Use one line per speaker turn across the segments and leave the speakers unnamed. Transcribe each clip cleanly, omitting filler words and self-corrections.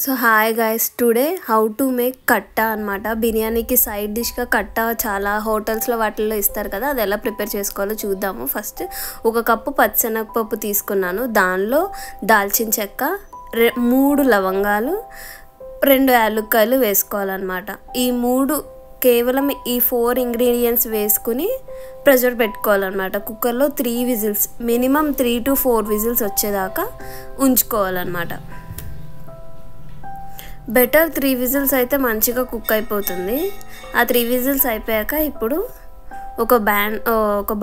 So hi guys, today how to make కట్టా అనమాట. బిర్యానీకి సైడ్ డిష్గా కట్టా చాలా హోటల్స్లో వాటిల్లో ఇస్తారు కదా, అది ఎలా ప్రిపేర్ చేసుకోవాలో చూద్దాము. ఫస్ట్ 1 కప్పు పచ్చిశనగపప్పు తీసుకున్నాను. దానిలో దాల్చిన చెక్క, 3 లవంగాలు, 2 యాలక్కాయలు వేసుకోవాలన్నమాట. ఈ 3 కేవలం ఈ 4 ఇంగ్రీడియంట్స్ వేసుకుని ప్రెషర్ పెట్టుకోవాలన్నమాట. కుక్కర్లో 3 విజిల్స్, మినిమం 3 to 4 విజిల్స్ వచ్చేదాకా ఉంచుకోవాలన్నమాట. బెటర్ 3 విజిల్స్ అయితే మంచిగా కుక్ అయిపోతుంది. ఆ 3 విజిల్స్ అయిపోయాక ఇప్పుడు ఒక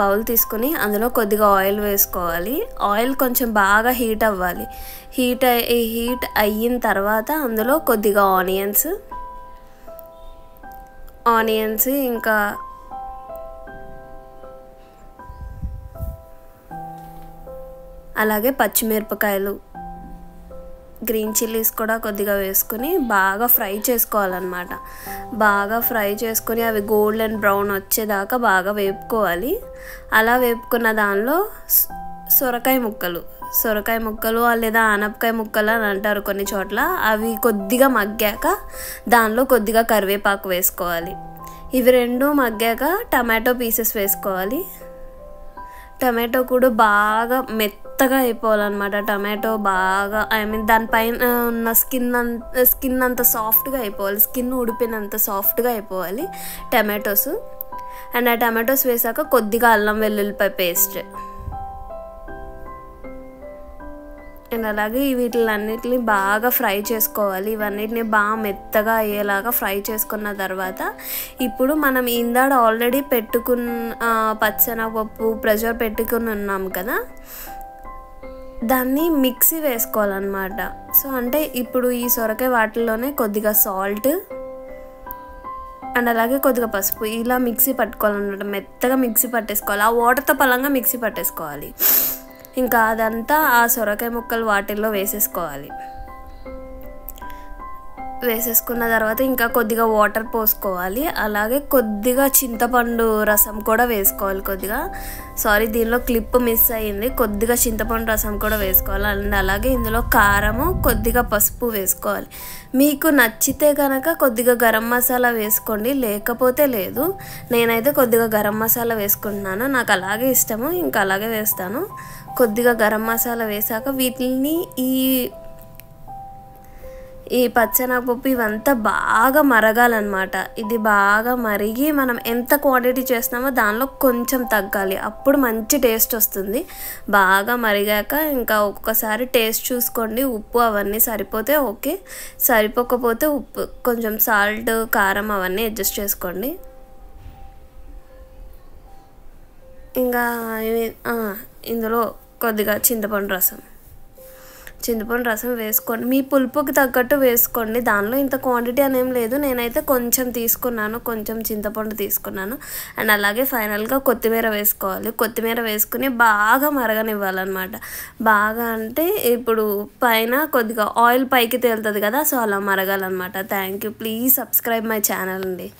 బౌల్ తీసుకుని అందులో కొద్దిగా ఆయిల్ వేసుకోవాలి. ఆయిల్ కొంచెం బాగా హీట్ అవ్వాలి. హీట్ అయిన తర్వాత అందులో కొద్దిగా ఆనియన్స్ ఇంకా అలాగే పచ్చిమిరపకాయలు, గ్రీన్ చిల్లీస్ కూడా కొద్దిగా వేసుకుని బాగా ఫ్రై చేసుకోవాలన్నమాట. బాగా ఫ్రై చేసుకొని అవి గోల్డెన్ బ్రౌన్ వచ్చేదాకా బాగా వేపుకోవాలి. అలా వేపుకున్న దానిలో సొరకాయ ముక్కలు లేదా ఆనపకాయ ముక్కలు అని అంటారు కొన్ని చోట్ల, అవి కొద్దిగా మగ్గాక దానిలో కొద్దిగా కరివేపాకు వేసుకోవాలి. ఇవి 2 మగ్గాక టమాటో పీసెస్ వేసుకోవాలి. టమాటో కూడా బాగా మెత్తగా అయిపోవాలన్నమాట. టమాటో బాగా దానిపైన ఉన్న స్కిన్ అంత సాఫ్ట్గా అయిపోవాలి. స్కిన్ ఉడిపినంత సాఫ్ట్గా అయిపోవాలి టమాటోస్. అండ్ ఆ టమాటోస్ వేసాక కొద్దిగా అల్లం వెల్లుల్లిపాయ పేస్ట్ అండ్ అలాగే వీటిలన్నిటిని బాగా ఫ్రై చేసుకోవాలి. ఇవన్నిటిని బాగా మెత్తగా అయ్యేలాగా ఫ్రై చేసుకున్న తర్వాత ఇప్పుడు మనం ఇందాడ ఆల్రెడీ పచ్చిశనగపప్పు ప్రెషర్ పెట్టుకుని ఉన్నాం కదా, దాన్ని మిక్సీ వేసుకోవాలన్నమాట. సో అంటే ఇప్పుడు ఈ సొరకాయ వాటిల్లోనే కొద్దిగా సాల్ట్ అండ్ అలాగే కొద్దిగా పసుపు ఇలా మిక్సీ పట్టుకోవాలన్నమాట. మెత్తగా మిక్సీ పట్టేసుకోవాలి. ఆ వాటర్తో పలంగా మిక్సీ పట్టేసుకోవాలి. ఇంకా అదంతా ఆ సొరకాయ ముక్కలు వాటిల్లో వేసేసుకున్న తర్వాత ఇంకా కొద్దిగా వాటర్ పోసుకోవాలి. అలాగే కొద్దిగా చింతపండు రసం కూడా వేసుకోవాలి. దీనిలో క్లిప్ మిస్ అయ్యింది. కొద్దిగా చింతపండు రసం కూడా వేసుకోవాలి. అండ్ అలాగే ఇందులో కారము, కొద్దిగా పసుపు వేసుకోవాలి. మీకు నచ్చితే కనుక కొద్దిగా గరం మసాలా వేసుకోండి, లేకపోతే లేదు. నేనైతే కొద్దిగా గరం మసాలా వేసుకుంటున్నాను, నాకు అలాగే ఇష్టము, ఇంకా అలాగే వేస్తాను. కొద్దిగా గరం మసాలా వేసాక వీటిని ఈ పచ్చెనగపప్పు ఇవంతా బాగా మరగాలన్నమాట. ఇది బాగా మరిగి మనం ఎంత క్వాంటిటీ చేస్తున్నామో దానిలో కొంచెం తగ్గాలి, అప్పుడు మంచి టేస్ట్ వస్తుంది. బాగా మరిగాక ఇంకా ఒక్కొక్కసారి టేస్ట్ చూసుకోండి, ఉప్పు అవన్నీ సరిపోతే ఓకే, సరిపోకపోతే ఉప్పు కొంచెం సాల్ట్, కారం అవన్నీ అడ్జస్ట్ చేసుకోండి. ఇంకా ఇందులో కొద్దిగా చింతపండు రసం వేసుకోండి. మీ పులుపుకి తగ్గట్టు వేసుకోండి. దానిలో ఇంత క్వాంటిటీ అనేం లేదు, నేనైతే కొంచెం తీసుకున్నాను, కొంచెం చింతపండు తీసుకున్నాను. అండ్ అలాగే ఫైనల్గా కొత్తిమీర వేసుకోవాలి. కొత్తిమీర వేసుకుని బాగా మరగనివ్వాలన్నమాట. బాగా అంటే ఇప్పుడు పైన కొద్దిగా ఆయిల్ పైకి తేలుతుంది కదా, సో అలా మరగాలన్నమాట. Thank you. Please subscribe my channel అండి.